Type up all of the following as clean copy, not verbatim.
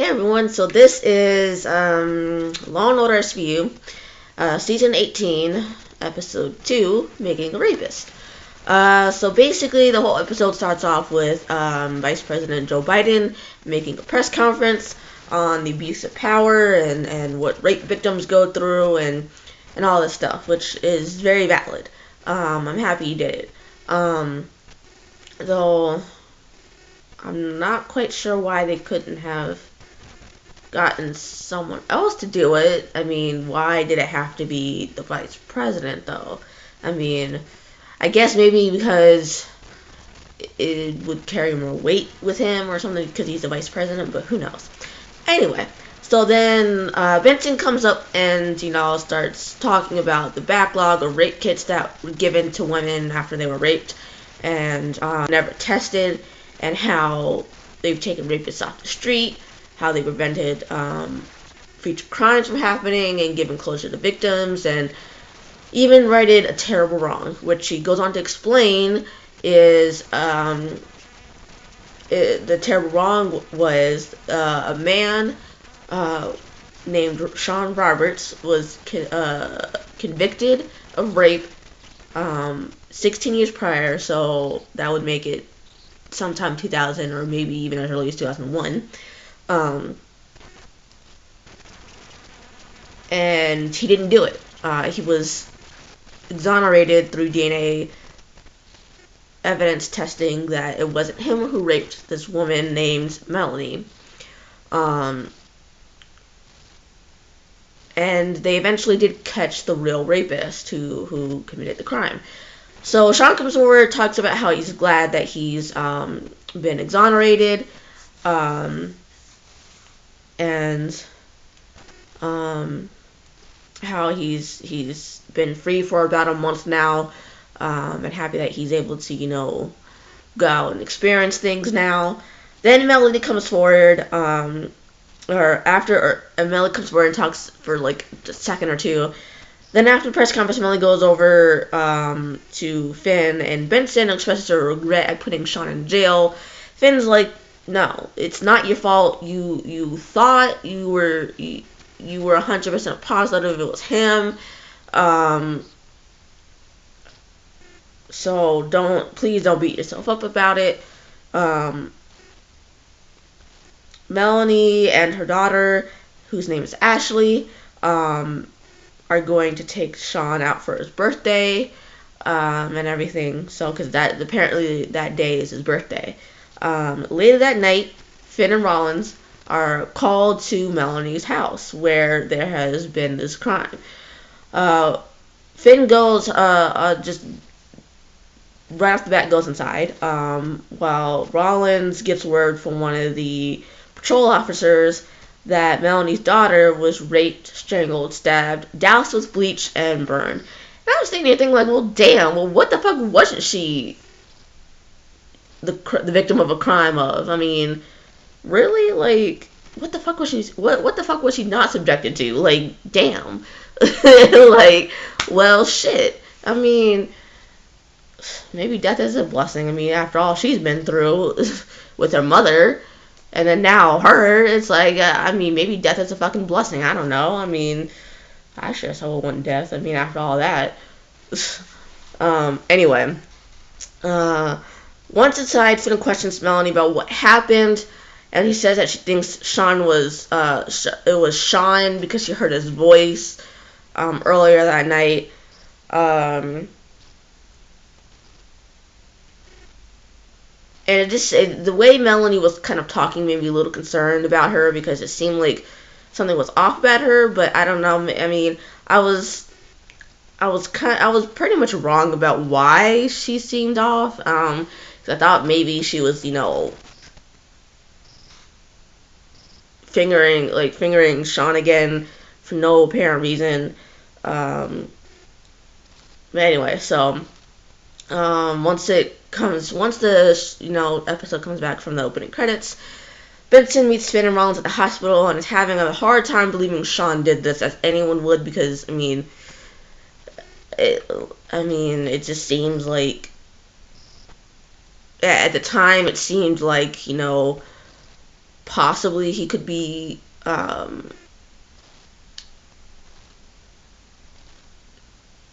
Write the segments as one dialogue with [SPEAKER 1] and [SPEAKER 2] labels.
[SPEAKER 1] Hey everyone, so this is Law and Order SVU, Season 18, Episode 2, Making a Rapist. So basically the whole episode starts off with Vice President Joe Biden making a press conference on the abuse of power and what rape victims go through and all this stuff, which is very valid. I'm happy he did it. Though I'm not quite sure why they couldn't have gotten someone else to do it. I mean, why did it have to be the vice president, though? I mean, I guess maybe because it would carry more weight with him or something because he's the vice president, but who knows. Anyway, so then Benson comes up and, starts talking about the backlog of rape kits that were given to women after they were raped and never tested, and how they've taken rapists off the street, how they prevented future crimes from happening and given closure to victims, and even righted a terrible wrong, which he goes on to explain is the terrible wrong was a man named Sean Roberts was convicted of rape 16 years prior, so that would make it sometime 2000 or maybe even as early as 2001. And he didn't do it. He was exonerated through DNA evidence testing that it wasn't him who raped this woman named Melanie. And they eventually did catch the real rapist who committed the crime. So Sean comes forward, talks about how he's glad that he's been exonerated, and how he's been free for about a month now, and happy that he's able to go out and experience things now. Then Melody comes forward, Melody comes forward and talks for like a second or two. Then after the press conference, Melody goes over to Finn and Benson and expresses her regret at putting Sean in jail. Finn's like, no, it's not your fault. You thought you were 100% positive it was him. So please don't beat yourself up about it. Melanie and her daughter, whose name is Ashley, are going to take Sean out for his birthday, and everything. So, because apparently that day is his birthday. Later that night, Finn and Rollins are called to Melanie's house where there has been this crime. Finn goes, just right off the bat goes inside, while Rollins gets word from one of the patrol officers that Melanie's daughter was raped, strangled, stabbed, doused with bleach, and burned. And I was thinking like, well, damn, what the fuck wasn't she the victim of a crime of? I mean, really? Like, what the fuck was she not subjected to? Like, damn. Like, well, shit. I mean, maybe death is a blessing. I mean, after all she's been through with her mother, and then now her, it's like, maybe death is a fucking blessing. I don't know. I mean, I sure so want death. I mean, after all that. Anyway. Once inside, Finn questions Melanie about what happened, and he says that she thinks Sean was, it was Sean because she heard his voice, earlier that night. And the way Melanie was kind of talking made me a little concerned about her because it seemed like something was off about her, but I don't know. I mean, I was pretty much wrong about why she seemed off. 'Cause I thought maybe she was, fingering Sean again for no apparent reason. But anyway, so once the episode comes back from the opening credits, Benson meets Finn and Rollins at the hospital and is having a hard time believing Sean did this, as anyone would, because it just seems like at the time it seemed like possibly he could be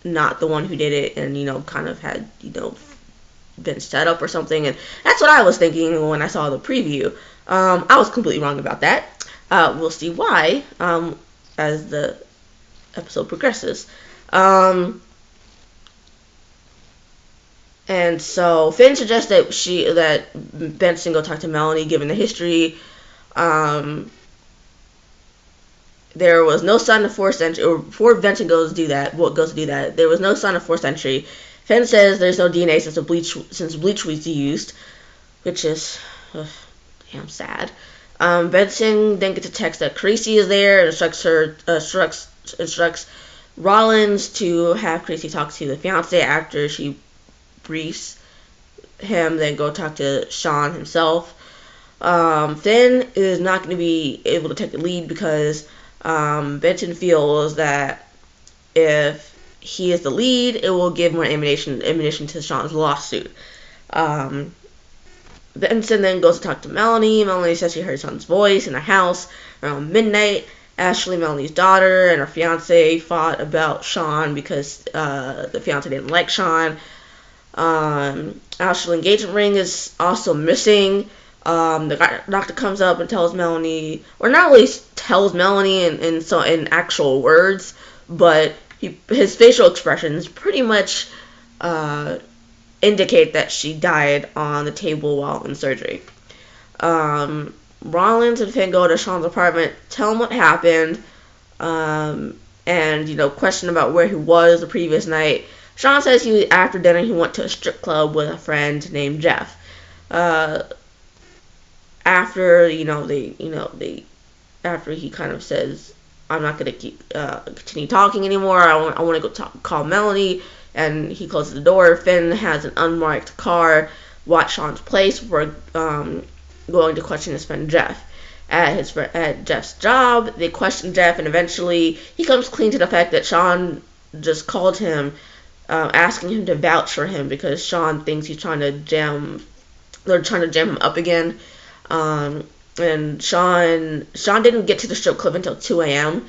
[SPEAKER 1] not the one who did it, and kind of had been set up or something. And that's what I was thinking when I saw the preview. I was completely wrong about that. We'll see why as the episode progresses. And so Finn suggests that Benson go talk to Melanie, given the history. There was no sign of forced entry, or before Benson goes to do that, there was no sign of forced entry. Finn says there's no DNA since bleach was used, which is damn sad. Benson then gets a text that Creasy is there and instructs Rollins to have Creasy talk to the fiance after she briefs him, then go talk to Sean himself. Finn is not going to be able to take the lead because Benson feels that if he is the lead, it will give more ammunition to Sean's lawsuit. Benson then goes to talk to Melanie. Melanie says she heard Sean's voice in the house around midnight. Ashley, Melanie's daughter, and her fiance fought about Sean because the fiance didn't like Sean. Ashley's engagement ring is also missing. The doctor comes up and tells Melanie, or not really tells Melanie in actual words, but his facial expressions pretty much indicate that she died on the table while in surgery. Rollins and Finn go to Sean's apartment, tell him what happened, and question about where he was the previous night. Sean says after dinner he went to a strip club with a friend named Jeff. After after he kind of says, I'm not gonna continue talking anymore. I want to go call Melanie, and he closes the door. Finn has an unmarked car watch Sean's place before going to question his friend Jeff. At Jeff's job, they question Jeff, and eventually he comes clean to the fact that Sean just called him, asking him to vouch for him because Sean thinks they're trying to jam him up again. And Sean didn't get to the strip club until 2 a.m.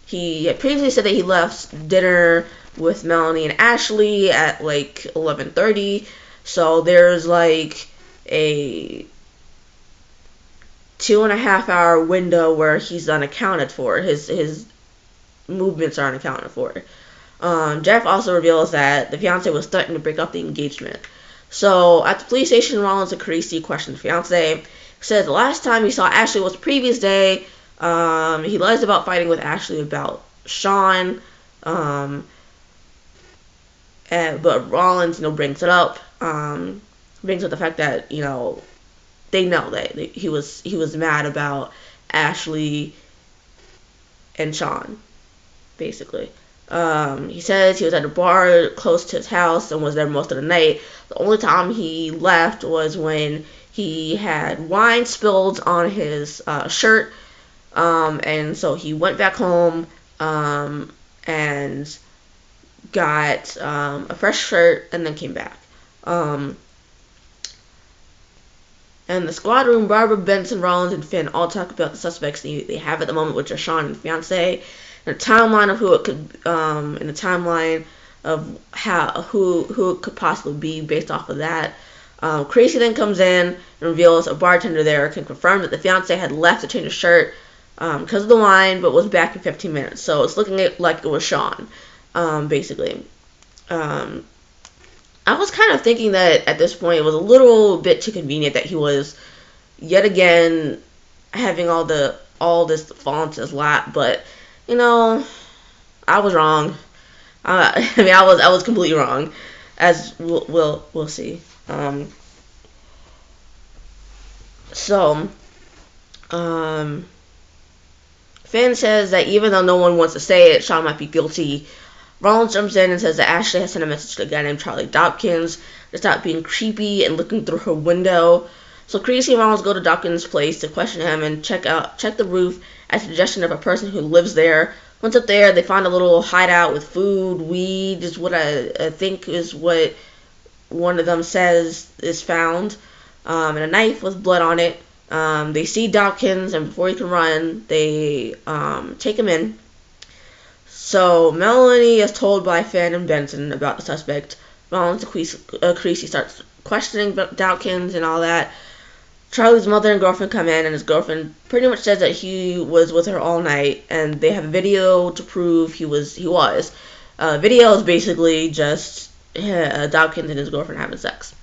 [SPEAKER 1] He had previously said that he left dinner with Melanie and Ashley at like 11:30. So there's like a 2.5 hour window where he's unaccounted for. His movements are unaccounted for. Jeff also reveals that the fiance was threatening to break up the engagement. So at the police station, Rollins and Creasy questioned the fiance. Says the last time he saw Ashley was the previous day. He lies about fighting with Ashley about Sean. But Rollins, brings it up. Brings up the fact that they know that he was mad about Ashley and Sean, basically. He says he was at a bar close to his house and was there most of the night. The only time he left was when he had wine spilled on his shirt, and so he went back home and got a fresh shirt and then came back. And the squad room, Barbara, Benson, Rollins, and Finn all talk about the suspects they have at the moment, which are Sean and the fiance. And a timeline of who it could, in the timeline of who it could possibly be based off of that. Creasy then comes in and reveals a bartender there can confirm that the fiance had left to change his shirt because of the wine, but was back in 15 minutes. So it's looking like it was Sean, basically. I was kind of thinking that at this point it was a little bit too convenient that he was yet again having all this fall into his lap, but I was wrong. I was completely wrong, as we'll see. Finn says that even though no one wants to say it, Sean might be guilty. Rollins jumps in and says that Ashley has sent a message to a guy named Charlie Dopkins to stop being creepy and looking through her window. So Creasy and Rollins go to Dopkins' place to question him and check the roof at the suggestion of a person who lives there. Once up there, they find a little hideout with food, weed, is what I think is what one of them says is found, and a knife with blood on it. They see Dawkins, and before he can run, they take him in. So Melanie is told by Finn and Benson about the suspect. Rollins and Creasy starts questioning Dawkins and all that. Charlie's mother and girlfriend come in, and his girlfriend pretty much says that he was with her all night, and they have a video to prove he was. Video is basically just Dawkins and his girlfriend having sex.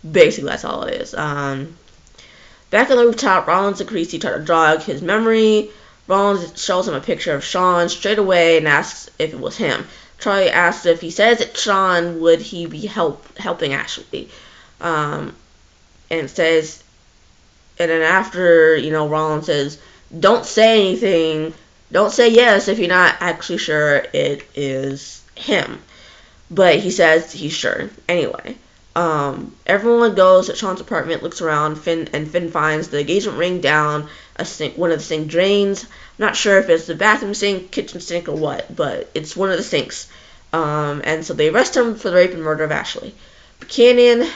[SPEAKER 1] Basically, that's all it is. Back on the rooftop, Rollins and Creasy try to jog his memory. Rollins shows him a picture of Sean straight away and asks if it was him. Charlie asks if he says it's Sean, would he be helping Ashley? And says, and then after, Rollins says, don't say anything, don't say yes if you're not actually sure it is him. But he says he's sure. Anyway, everyone goes to Sean's apartment, looks around, Finn finds the engagement ring down one of the sink drains. I'm not sure if it's the bathroom sink, kitchen sink, or what, but it's one of the sinks. And so they arrest him for the rape and murder of Ashley. Buchanan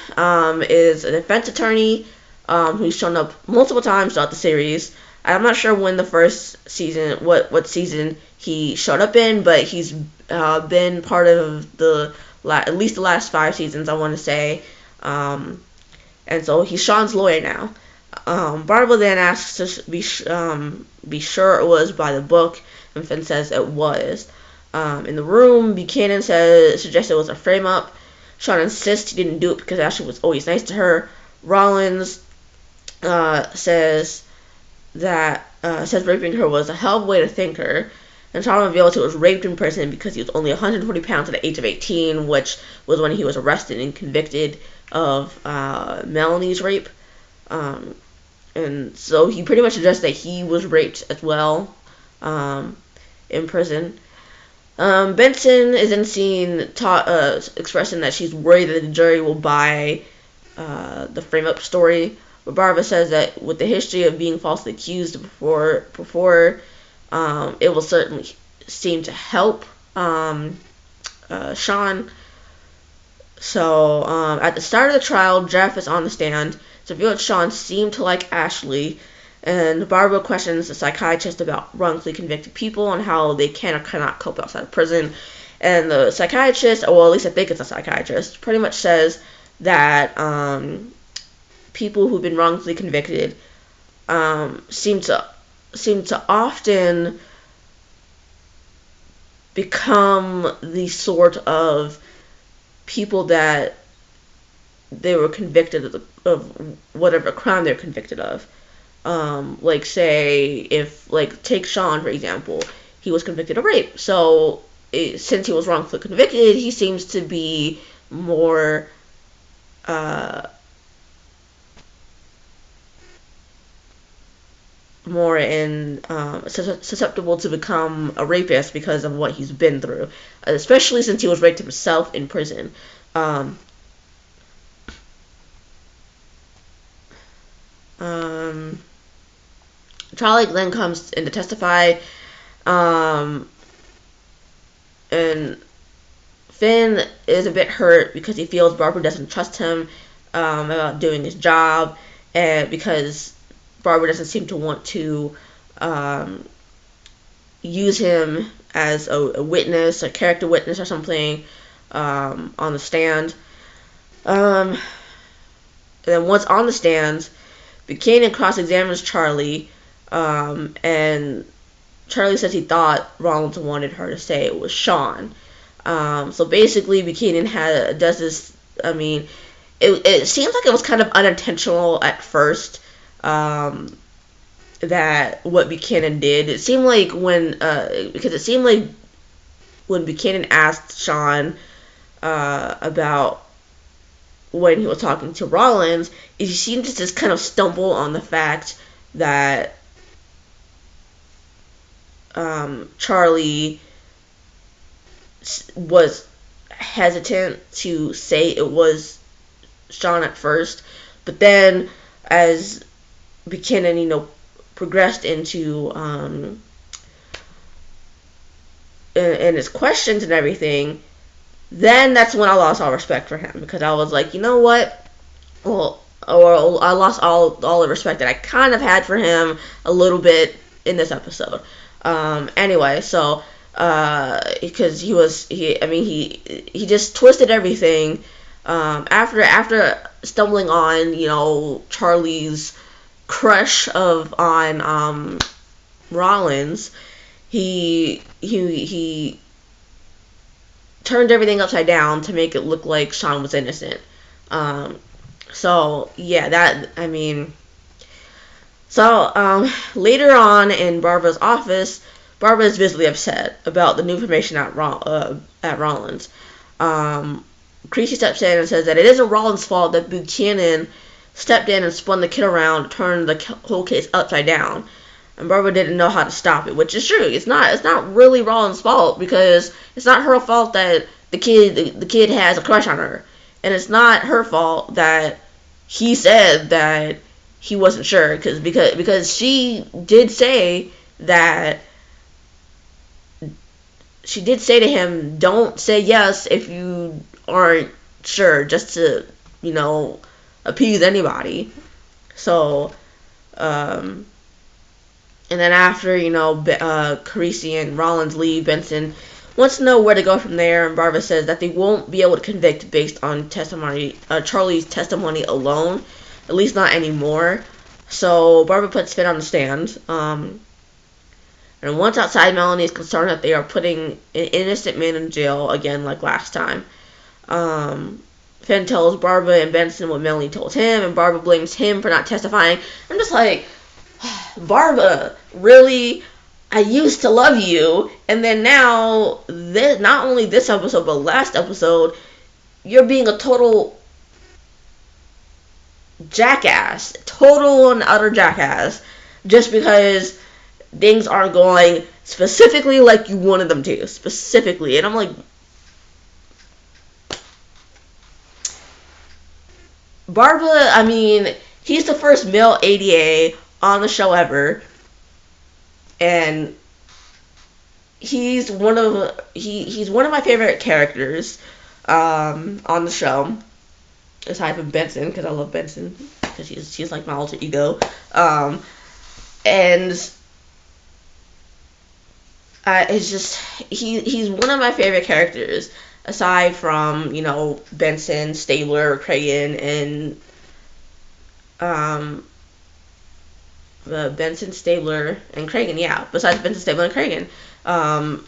[SPEAKER 1] is a defense attorney who's shown up multiple times throughout the series. I'm not sure when the first season, what season he showed up in, but he's been part of at least the last 5 seasons, I want to say. And so he's Sean's lawyer now. Barbara then asks to be sure it was by the book, and Finn says it was. In the room, Buchanan suggests it was a frame-up. Sean insists he didn't do it because Ashley was always nice to her. Rollins says raping her was a hell of a way to think her. And Sean reveals he was raped in prison because he was only 140 pounds at the age of 18, which was when he was arrested and convicted of Melanie's rape. And so he pretty much suggests that he was raped as well in prison. Benson is then seen expressing that she's worried that the jury will buy the frame-up story. But Barbara says that with the history of being falsely accused before it will certainly seem to help Sean. So at the start of the trial, Jeff is on the stand. It's revealed that Sean seemed to like Ashley, and Barbara questions the psychiatrist about wrongfully convicted people and how they can or cannot cope outside of prison. And the psychiatrist, or well, at least I think it's a psychiatrist, pretty much says that people who've been wrongfully convicted seem to often become the sort of people that they were convicted of whatever crime they're convicted of. Like, say, take Sean, for example. He was convicted of rape. So, since he was wrongfully convicted, he seems to be more susceptible to become a rapist because of what he's been through, especially since he was raped himself in prison. Charlie then comes in to testify, and Finn is a bit hurt because he feels Barbara doesn't trust him about doing his job, and because Barbara doesn't seem to want to use him as a witness, a character witness or something on the stand. And then once on the stand, Buchanan cross-examines Charlie, and Charlie says he thought Rollins wanted her to say it was Sean. So basically, Buchanan does this. I mean, it seems like it was kind of unintentional at first. That what Buchanan did. It seemed like when Buchanan asked Sean about when he was talking to Rollins, he seemed to just kind of stumble on the fact that Charlie was hesitant to say it was Sean at first, but then as Buchanan, progressed into in his questions and everything, then that's when I lost all respect for him, because I was like, you know what? Well, or I lost all the respect that I kind of had for him a little bit in this episode. Anyway, so because he just twisted everything. After stumbling on Charlie's crush on Rollins, he turned everything upside down to make it look like Sean was innocent. So yeah, later on in Barbara's office, Barbara is visibly upset about the new information at Rollins. Creasy steps in and says that it isn't Rollins' fault that Buchanan stepped in and spun the kid around, turned the whole case upside down. And Barbara didn't know how to stop it, which is true. It's not really Rollins' fault, because it's not her fault that the kid has a crush on her, and it's not her fault that he said that he wasn't sure, because she did say that. She did say to him, "Don't say yes if you aren't sure," just to appease anybody. So, and then after Carisi and Rollins leave, Benson wants to know where to go from there, and Barbara says that they won't be able to convict based on Charlie's testimony alone, at least not anymore. So Barbara puts Finn on the stand. And once outside, Melanie is concerned that they are putting an innocent man in jail again, like last time. Finn tells Barbara and Benson what Melanie told him, and Barbara blames him for not testifying. I'm just like, Barbara, really? I used to love you, and then now, not only this episode, but last episode, you're being a total jackass. Total and utter jackass. Just because things aren't going specifically like you wanted them to. Specifically. And I'm like, Barbara, he's the first male ADA on the show ever. And he's one of my favorite characters on the show. Aside from Benson, because I love Benson. Because she's like my alter ego. And it's just, he's one of my favorite characters, aside from, Benson, Stabler, Cragen, and, Benson, Stabler, and Cragen, yeah. Besides Benson, Stabler, and Cragen,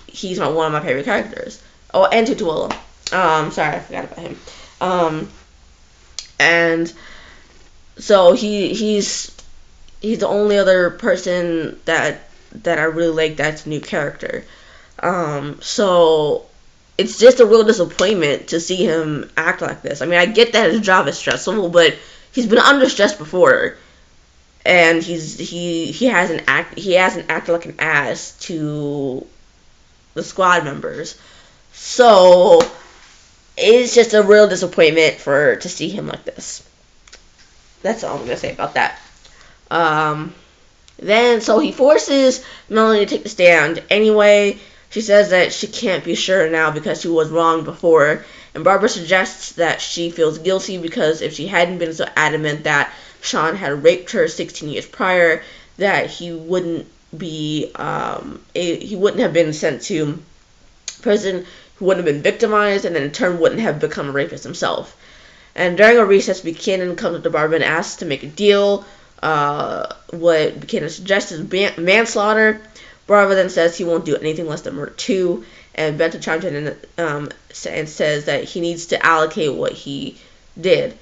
[SPEAKER 1] he's one of my favorite characters. Oh, and Tutuola. Sorry, I forgot about him. And so he's the only other person that I really like that's a new character. So it's just a real disappointment to see him act like this. I get that his job is stressful, but he's been under stress before, and he hasn't acted like an ass to the squad members. So it's just a real disappointment to see him like this. That's all I'm gonna say about that. Then, so he forces Melanie to take the stand. Anyway, she says that she can't be sure now because she was wrong before. And Barbara suggests that she feels guilty because if she hadn't been so adamant that Sean had raped her 16 years prior, that he wouldn't have been sent to prison, he wouldn't have been victimized, and then in turn wouldn't have become a rapist himself. And during a recess, Buchanan comes up to Barbara and asks to make a deal. What Buchanan suggests is manslaughter. Barbara then says he won't do anything less than murder too, and Benton chimes in and says that he needs to allocate what he did.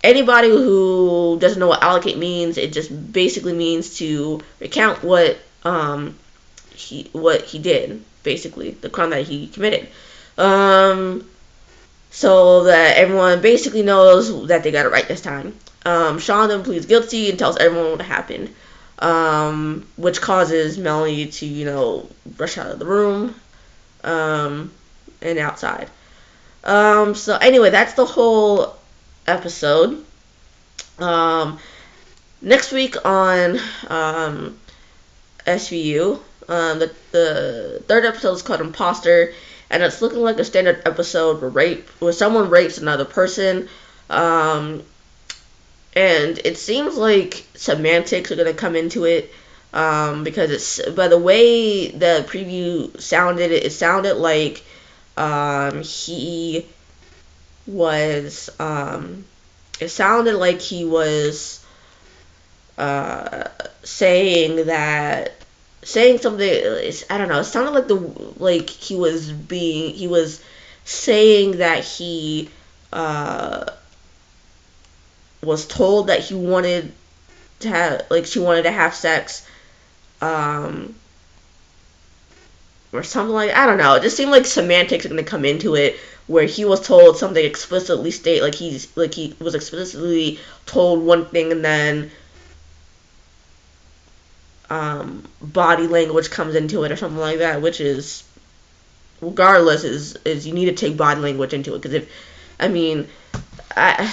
[SPEAKER 1] Anybody who doesn't know what allocate means, it just basically means to recount what he did, basically the crime that he committed, so that everyone basically knows that they got it right this time. Sean then pleads guilty and tells everyone what happened, which causes Melanie to, rush out of the room, and outside. So anyway, that's the whole episode. Next week on SVU, the third episode is called Imposter, and it's looking like a standard episode where someone rapes another person. and it seems like semantics are gonna come into it, because it's by the way the preview sounded, it sounded like he was it sounded like he was uh, saying that saying something. I don't know. It sounded like he was saying that he uh, was told that he wanted to have she wanted to have sex, um, or something like, I don't know. It just seemed like semantics are gonna come into it, where he was told something explicitly state he was explicitly told one thing, and then body language comes into it or something like that, which is, regardless, is you need to take body language into it, because if, I mean, I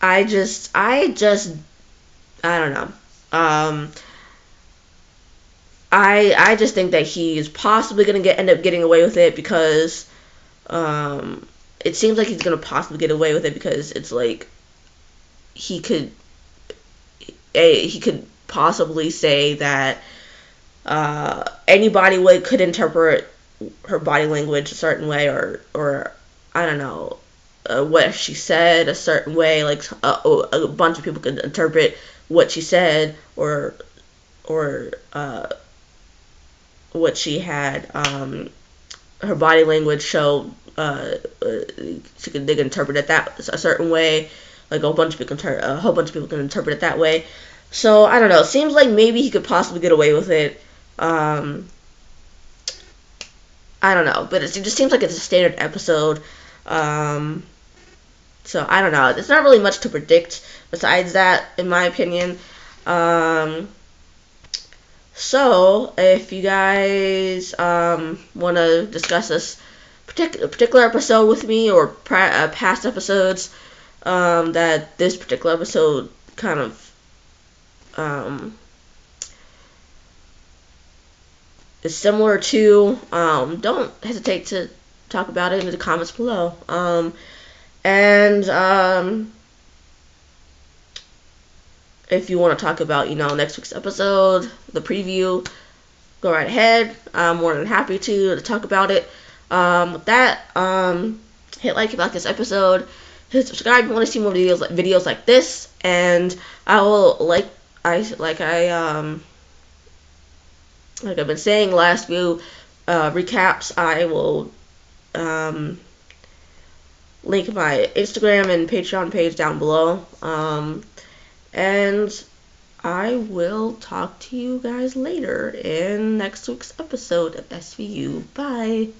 [SPEAKER 1] I don't know. I just think that he's possibly gonna end up getting away with it, because it seems like he's gonna possibly get away with it, because it's like he could he could possibly say that anybody could interpret her body language a certain way, or I don't know, what she said a certain way. Like a bunch of people could interpret what she said, or what she had, her body language show. They could interpret it that a certain way. Like a whole bunch of people can interpret it that way. So I don't know. It seems like maybe he could possibly get away with it. I don't know, but it just seems like it's a standard episode. So I don't know. There's not really much to predict besides that, in my opinion. So if you guys want to discuss this particular episode with me, or past episodes that this particular episode kind of is similar to, don't hesitate to talk about it in the comments below. And if you want to talk about, next week's episode, the preview, go right ahead. I'm more than happy to talk about it. With that, hit like if you like this episode. Hit subscribe if you want to see more videos like this. And I will, like I've been saying last few recaps, I will link my Instagram and Patreon page down below. And I will talk to you guys later in next week's episode of SVU. Bye.